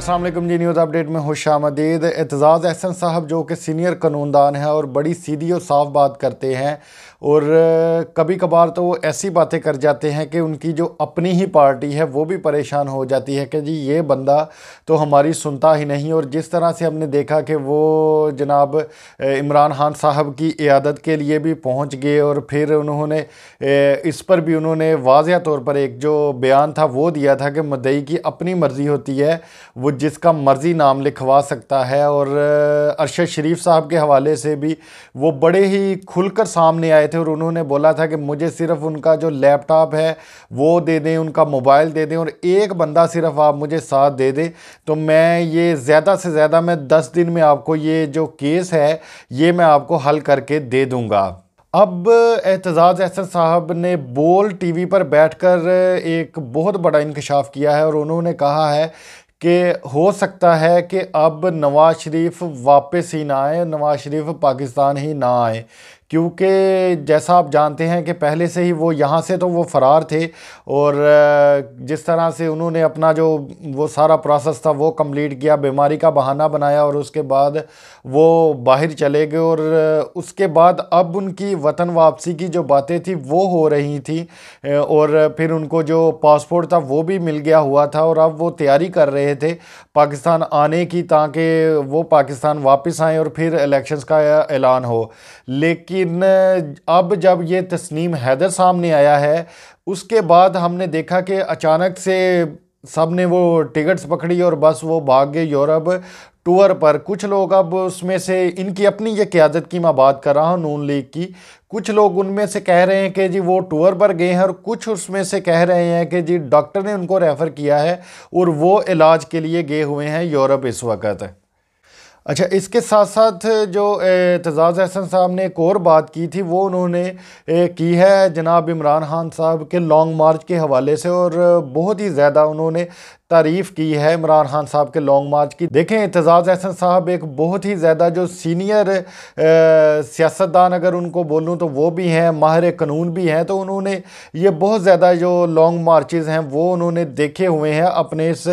अस्सलाम वालेकुम जी। News update में खुशामदीद। एतजाज़ अहसन साहब जो कि सीनियर कानूनदान हैं और बड़ी सीधी और साफ बात करते हैं और कभी कभार तो वो ऐसी बातें कर जाते हैं कि उनकी जो अपनी ही पार्टी है वो भी परेशान हो जाती है कि जी ये बंदा तो हमारी सुनता ही नहीं। और जिस तरह से हमने देखा कि वो जनाब इमरान खान साहब की इयादत के लिए भी पहुंच गए और फिर उन्होंने इस पर भी उन्होंने वाज़ेह तौर पर एक जो बयान था वो दिया था कि मुद्दई की अपनी मर्ज़ी होती है, वो जिसका मर्ज़ी नाम लिखवा सकता है। और अरशद शरीफ साहब के हवाले से भी वो बड़े ही खुलकर सामने आए थे और उन्होंने बोला था कि मुझे सिर्फ उनका जो लैपटॉप है वो दे दें, उनका मोबाइल दे दें और एक बंदा सिर्फ आप मुझे साथ दे दें तो मैं ये ज़्यादा से ज़्यादा मैं 10 दिन में आपको ये जो केस है ये मैं आपको हल करके दे दूँगा। अब एतजाज़ अहसन साहब ने बोल टीवी पर बैठकर एक बहुत बड़ा इंकशाफ किया है और उन्होंने कहा है कि हो सकता है कि अब नवाज़ शरीफ वापस ही ना आए, नवाज़ शरीफ पाकिस्तान ही ना आए, क्योंकि जैसा आप जानते हैं कि पहले से ही वो यहाँ से तो वो फ़रार थे और जिस तरह से उन्होंने अपना जो वो सारा प्रोसेस था वो कंप्लीट किया, बीमारी का बहाना बनाया और उसके बाद वो बाहर चले गए। और उसके बाद अब उनकी वतन वापसी की जो बातें थी वो हो रही थी और फिर उनको जो पासपोर्ट था वो भी मिल गया हुआ था और अब वो तैयारी कर रहे थे पाकिस्तान आने की ताकि वो पाकिस्तान वापस आएँ और फिर इलेक्शंस का ऐलान हो। लेकिन अब जब ये तस्नीम हैदर सामने आया है उसके बाद हमने देखा कि अचानक से सब ने वो टिकट्स पकड़ी और बस वो भाग गए यूरोप टूर पर। कुछ लोग अब उसमें से इनकी अपनी ये क़यादत की मैं बात कर रहा हूँ नून लीग की, कुछ लोग उनमें से कह रहे हैं कि जी वो टूर पर गए हैं और कुछ उसमें से कह रहे हैं कि जी डॉक्टर ने उनको रेफ़र किया है और वो इलाज के लिए गए हुए हैं यूरोप इस वक्त। अच्छा, इसके साथ साथ जो एतजाज़ अहसन साहब ने एक और बात की थी वो उन्होंने की है जनाब इमरान खान साहब के लॉन्ग मार्च के हवाले से और बहुत ही ज़्यादा उन्होंने तारीफ़ की है इमरान खान साहब के लॉन्ग मार्च की। देखें, एतजाज़ अहसन साहब एक बहुत ही ज़्यादा जो सीनियर सियासतदान अगर उनको बोलूँ तो वो भी हैं, माहिर कानून भी हैं, तो उन्होंने ये बहुत ज़्यादा जो लॉन्ग मार्चेज़ हैं वो उन्होंने देखे हुए हैं अपने इस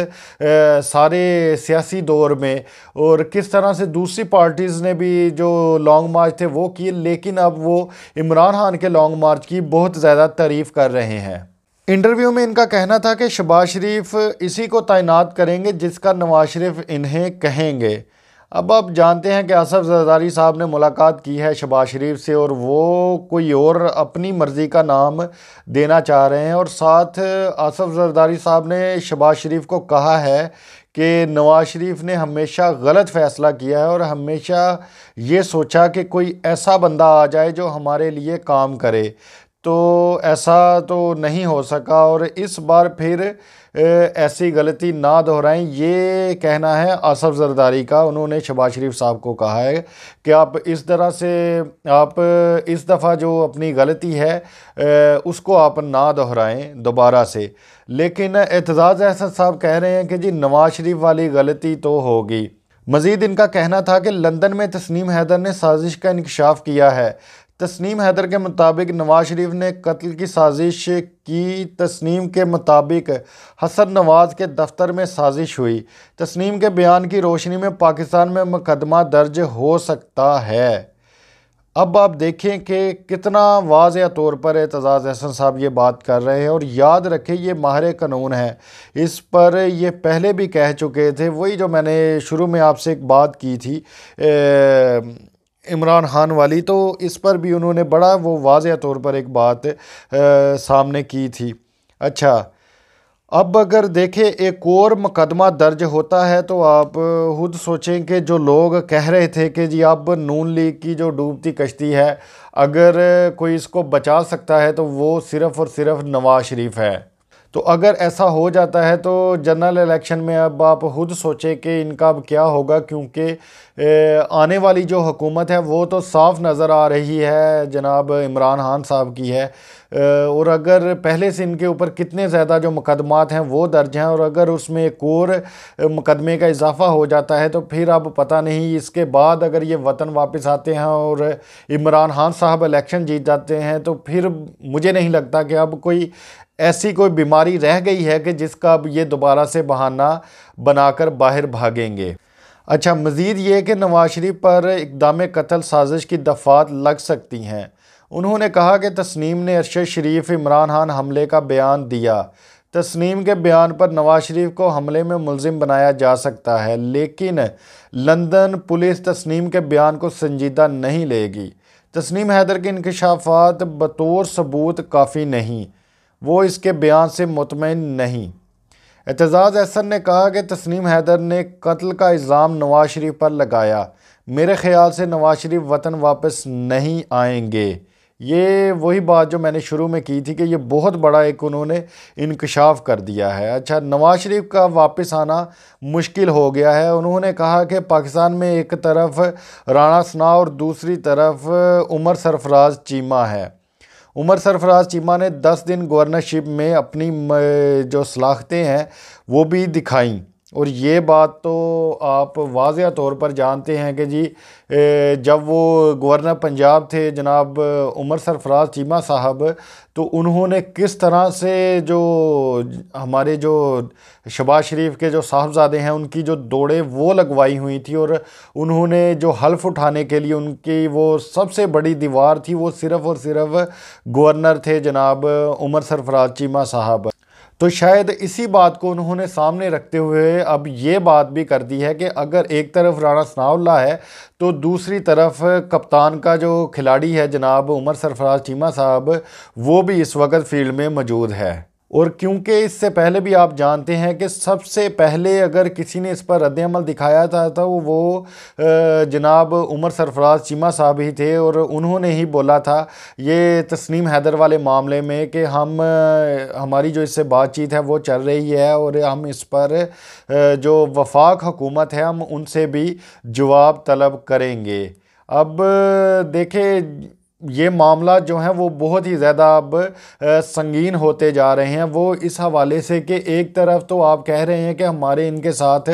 सारे सियासी दौर में और किस तरह से दूसरी पार्टीज़ ने भी जो लॉन्ग मार्च थे वो किए, लेकिन अब वो इमरान खान के लॉन्ग मार्च की बहुत ज़्यादा तारीफ़ कर रहे हैं। इंटरव्यू में इनका कहना था कि शहबाज शरीफ इसी को तैनात करेंगे जिसका नवाज शरीफ इन्हें कहेंगे। अब आप जानते हैं कि आसफ जरदारी साहब ने मुलाकात की है शहबाज शरीफ से और वो कोई और अपनी मर्ज़ी का नाम देना चाह रहे हैं और साथ आसफ जरदारी साहब ने शहबाज शरीफ को कहा है कि नवाज शरीफ ने हमेशा गलत फ़ैसला किया है और हमेशा ये सोचा कि कोई ऐसा बंदा आ जाए जो हमारे लिए काम करे, तो ऐसा तो नहीं हो सका और इस बार फिर ऐसी गलती ना दोहराएं, ये कहना है आसफ जरदारी का। उन्होंने शहबाज शरीफ साहब को कहा है कि आप इस तरह से आप इस दफ़ा जो अपनी गलती है उसको आप ना दोहराएं दोबारा से। लेकिन एतजाज़ अहसन साहब कह रहे हैं कि जी नवाज शरीफ वाली गलती तो होगी। मज़ीद इनका कहना था कि लंदन में तस्नीम हैदर ने साजिश का इंकशाफ किया है। तस्नीम हैदर के मुताबिक नवाज शरीफ ने कत्ल की साजिश की। तस्नीम के मुताबिक हसन नवाज के दफ्तर में साजिश हुई। तस्नीम के बयान की रोशनी में पाकिस्तान में मुकदमा दर्ज हो सकता है। अब आप देखें कि कितना वाज़ेह तौर पर एतजाज़ अहसन साहब ये बात कर रहे हैं और याद रखें ये माहिर कानून है, इस पर ये पहले भी कह चुके थे। वही जो मैंने शुरू में आपसे एक बात की थी इमरान खान वाली, तो इस पर भी उन्होंने बड़ा वो वाज़ेह तौर पर एक बात सामने की थी। अच्छा, अब अगर देखें एक और मुकदमा दर्ज होता है तो आप खुद सोचें कि जो लोग कह रहे थे कि जी अब नून लीग की जो डूबती कश्ती है अगर कोई इसको बचा सकता है तो वो सिर्फ़ और सिर्फ नवाज शरीफ है। तो अगर ऐसा हो जाता है तो जनरल इलेक्शन में अब आप खुद सोचें कि इनका अब क्या होगा, क्योंकि आने वाली जो हुकूमत है वो तो साफ नज़र आ रही है जनाब इमरान खान साहब की है। और अगर पहले से इनके ऊपर कितने ज़्यादा जो मुकदमात हैं वो दर्ज हैं, और अगर उसमें एक और मुकदमे का इजाफा हो जाता है तो फिर अब पता नहीं इसके बाद अगर ये वतन वापस आते हैं और इमरान खान साहब इलेक्शन जीत जाते हैं तो फिर मुझे नहीं लगता कि अब कोई ऐसी कोई बीमारी रह गई है कि जिसका अब ये दोबारा से बहाना बनाकर बाहर भागेंगे। अच्छा, मज़ीद ये कि नवाज शरीफ पर इक़दाम कत्ल साजिश की दफ़ात लग सकती हैं। उन्होंने कहा कि तस्नीम ने अरशद शरीफ इमरान खान हमले का बयान दिया। तस्नीम के बयान पर नवाज शरीफ को हमले में मुलजिम बनाया जा सकता है, लेकिन लंदन पुलिस तस्नीम के बयान को संजीदा नहीं लेगी। तस्नीम हैदर के इंकशाफात बतौर सबूत काफ़ी नहीं, वो इसके बयान से मुतमईन नहीं। एतजाज़ अहसन ने कहा कि तस्नीम हैदर ने कत्ल का इल्ज़ाम नवाज शरीफ पर लगाया। मेरे ख़्याल से नवाज शरीफ वतन वापस नहीं आएंगे। ये वही बात जो मैंने शुरू में की थी कि ये बहुत बड़ा एक उन्होंने इंकशाफ कर दिया है। अच्छा, नवाज शरीफ का वापस आना मुश्किल हो गया है। उन्होंने कहा कि पाकिस्तान में एक तरफ राणा सनाह और दूसरी तरफ उमर सरफराज चीमा है। उमर सरफराज चीमा ने 10 दिन गवर्नरशिप में अपनी जो सलाखतें हैं वो भी दिखाईं, और ये बात तो आप वाज़ेह तौर पर जानते हैं कि जी जब वो गवर्नर पंजाब थे जनाब उमर सरफराज चीमा साहब, तो उन्होंने किस तरह से जो हमारे जो शहबाज शरीफ के जो साहबजादे हैं उनकी जो दौड़ें वो लगवाई हुई थी, और उन्होंने जो हल्फ उठाने के लिए उनकी वो सबसे बड़ी दीवार थी वो सिर्फ़ और सिर्फ गवर्नर थे जनाब उमर सरफराज चीमा साहब। तो शायद इसी बात को उन्होंने सामने रखते हुए अब ये बात भी कर दी है कि अगर एक तरफ राणा सनाउल्लाह है तो दूसरी तरफ कप्तान का जो खिलाड़ी है जनाब उमर सरफराज चीमा साहब, वो भी इस वक्त फील्ड में मौजूद है। और क्योंकि इससे पहले भी आप जानते हैं कि सबसे पहले अगर किसी ने इस पर रद्द-ए-अमल दिखाया था तो वो जनाब उमर सरफराज चीमा साहब ही थे, और उन्होंने ही बोला था ये तस्नीम हैदर वाले मामले में कि हमारी जो इससे बातचीत है वो चल रही है और हम इस पर जो वफाक हुकूमत है हम उनसे भी जवाब तलब करेंगे। अब देखें, ये मामला जो है वो बहुत ही ज़्यादा अब संगीन होते जा रहे हैं। वो इस हवाले से कि एक तरफ तो आप कह रहे हैं कि हमारे इनके साथ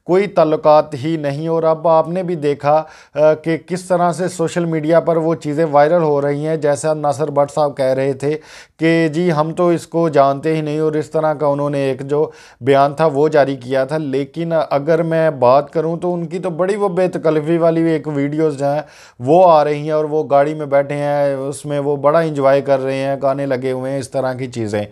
कोई ताल्लुकात ही नहीं, और अब आपने भी देखा कि किस तरह से सोशल मीडिया पर वो चीज़ें वायरल हो रही हैं, जैसा नासिर भट्ट साहब कह रहे थे कि जी हम तो इसको जानते ही नहीं, और इस तरह का उन्होंने एक जो बयान था वो जारी किया था। लेकिन अगर मैं बात करूं तो उनकी तो बड़ी वो बेतकल्फ़ी वाली एक वीडियोज़ हैं वो आ रही हैं, और वो गाड़ी में बैठे हैं उसमें वो बड़ा इंजॉय कर रहे हैं, गाने लगे हुए हैं, इस तरह की चीज़ें।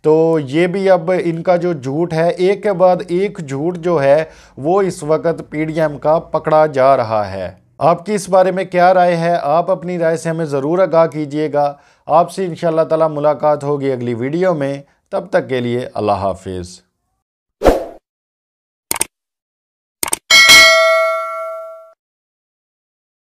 तो ये भी अब इनका जो झूठ है एक के बाद एक झूठ जो है वो इस वक्त पीडीएम का पकड़ा जा रहा है। आपकी इस बारे में क्या राय है? आप अपनी राय से हमें ज़रूर आगाह कीजिएगा। आपसे इंशाअल्लाह ताला मुलाकात होगी अगली वीडियो में। तब तक के लिए अल्लाह हाफिज़।